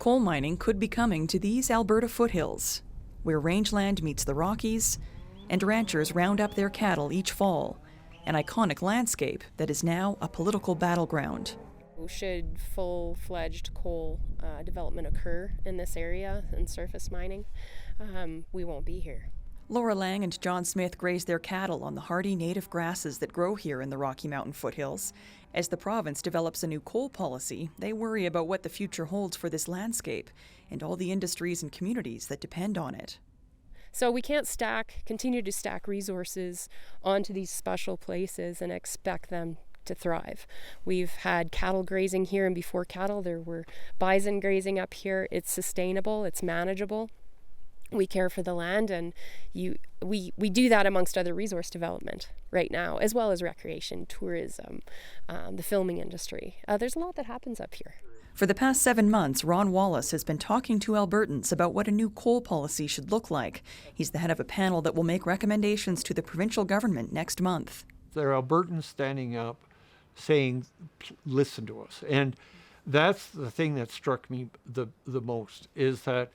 Coal mining could be coming to these Alberta foothills, where rangeland meets the Rockies, and ranchers round up their cattle each fall, an iconic landscape that is now a political battleground. Should full-fledged coal development occur in this area and surface mining, we won't be here. Laura Lang and John Smith graze their cattle on the hardy native grasses that grow here in the Rocky Mountain foothills. As the province develops a new coal policy, they worry about what the future holds for this landscape and all the industries and communities that depend on it. So we can't continue to stack resources onto these special places and expect them to thrive. We've had cattle grazing here, and before cattle there were bison grazing up here. It's sustainable, it's manageable. We care for the land, and we do that amongst other resource development right now, as well as recreation, tourism, the filming industry. There's a lot that happens up here. For the past 7 months, Ron Wallace has been talking to Albertans about what a new coal policy should look like. He's the head of a panel that will make recommendations to the provincial government next month. There are Albertans standing up saying, listen to us. And that's the thing that struck me the most, is that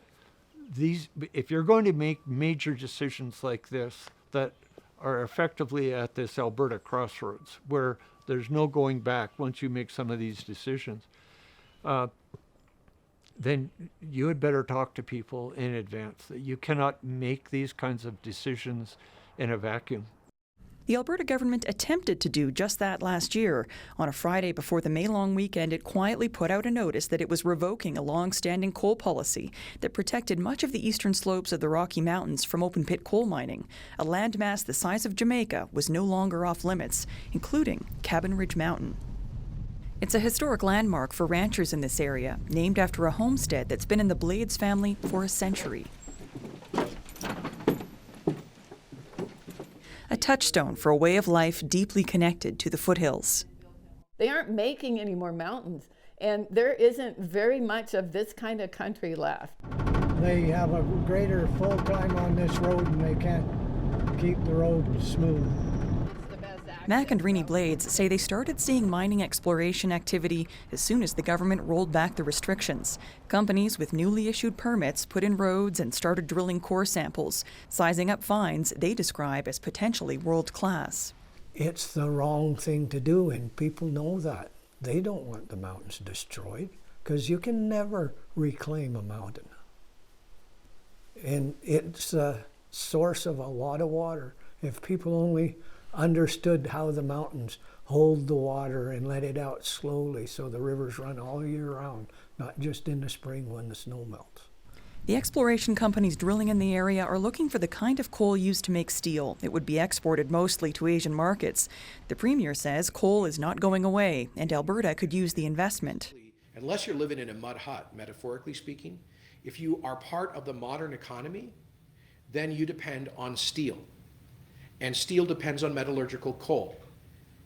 if you're going to make major decisions like this that are effectively at this Alberta crossroads, where there's no going back once you make some of these decisions, then you had better talk to people in advance. You cannot make these kinds of decisions in a vacuum. The Alberta government attempted to do just that last year. On a Friday before the May-long weekend, it quietly put out a notice that it was revoking a long-standing coal policy that protected much of the eastern slopes of the Rocky Mountains from open-pit coal mining. A landmass the size of Jamaica was no longer off limits, including Cabin Ridge Mountain. It's a historic landmark for ranchers in this area, named after a homestead that's been in the Blades family for a century. A touchstone for a way of life deeply connected to the foothills. They aren't making any more mountains, and there isn't very much of this kind of country left. They have a greater full time on this road, and they can't keep the road smooth. Mac and Renee Blades say they started seeing mining exploration activity as soon as the government rolled back the restrictions. Companies with newly issued permits put in roads and started drilling core samples, sizing up finds they describe as potentially world-class. It's the wrong thing to do, and people know that. They don't want the mountains destroyed, because you can never reclaim a mountain. And it's a source of a lot of water. If people only understood how the mountains hold the water and let it out slowly so the rivers run all year round, not just in the spring when the snow melts. The exploration companies drilling in the area are looking for the kind of coal used to make steel. It would be exported mostly to Asian markets. The Premier says coal is not going away, and Alberta could use the investment. Unless you're living in a mud hut, metaphorically speaking, if you are part of the modern economy, then you depend on steel. And steel depends on metallurgical coal.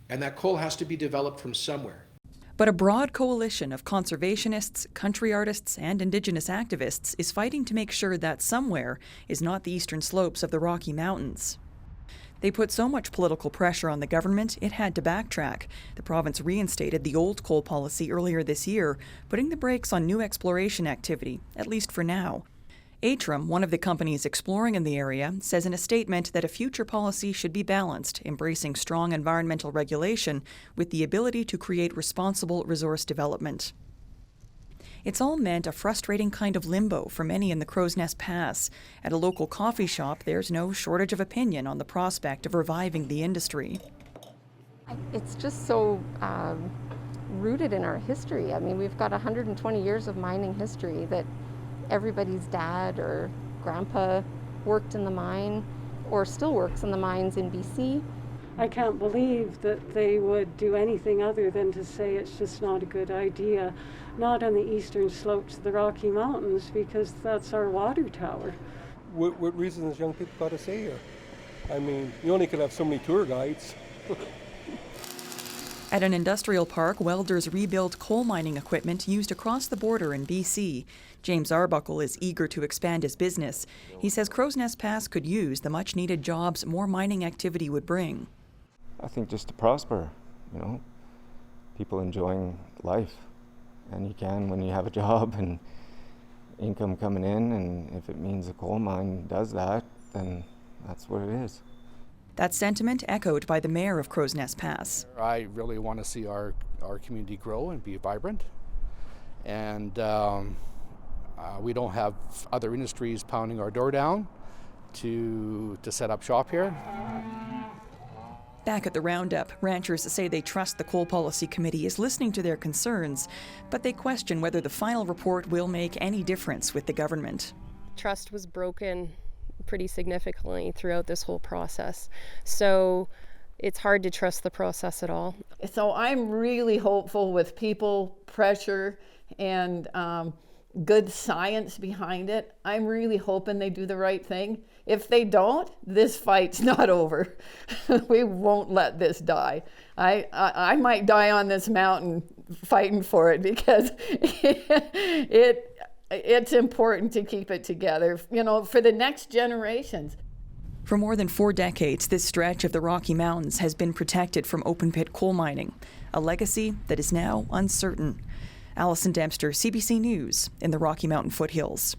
And that coal has to be developed from somewhere. But a broad coalition of conservationists, country artists, and Indigenous activists is fighting to make sure that somewhere is not the eastern slopes of the Rocky Mountains. They put so much political pressure on the government, it had to backtrack. The province reinstated the old coal policy earlier this year, putting the brakes on new exploration activity, at least for now. Atrim, one of the companies exploring in the area, says in a statement that a future policy should be balanced, embracing strong environmental regulation with the ability to create responsible resource development. It's all meant a frustrating kind of limbo for many in the Crow's Nest Pass. At a local coffee shop, there's no shortage of opinion on the prospect of reviving the industry. It's just so rooted in our history. I mean, we've got 120 years of mining history that everybody's dad or grandpa worked in the mine or still works in the mines in BC. I can't believe that they would do anything other than to say it's just not a good idea, not on the eastern slopes of the Rocky Mountains, because that's our water tower. What reasons young people got to stay here? I mean, you only could have so many tour guides. At an industrial park, welders rebuild coal mining equipment used across the border in BC. James Arbuckle is eager to expand his business. He says Crow's Nest Pass could use the much-needed jobs more mining activity would bring. I think just to prosper, people enjoying life. And you can when you have a job and income coming in, and if it means a coal mine does that, then that's what it is. That sentiment echoed by the mayor of Crow's Nest Pass. I really want to see our community grow and be vibrant. And we don't have other industries pounding our door down to set up shop here. Back at the roundup, ranchers say they trust the Coal Policy Committee is listening to their concerns, but they question whether the final report will make any difference with the government. Trust was broken pretty significantly throughout this whole process. So it's hard to trust the process at all. So I'm really hopeful with people, pressure, and good science behind it. I'm really hoping they do the right thing. If they don't, this fight's not over. We won't let this die. I might die on this mountain fighting for it because it's important to keep it together, you know, for the next generations. For more than 4 decades, this stretch of the Rocky Mountains has been protected from open-pit coal mining, a legacy that is now uncertain. Alison Dempster, CBC News, in the Rocky Mountain foothills.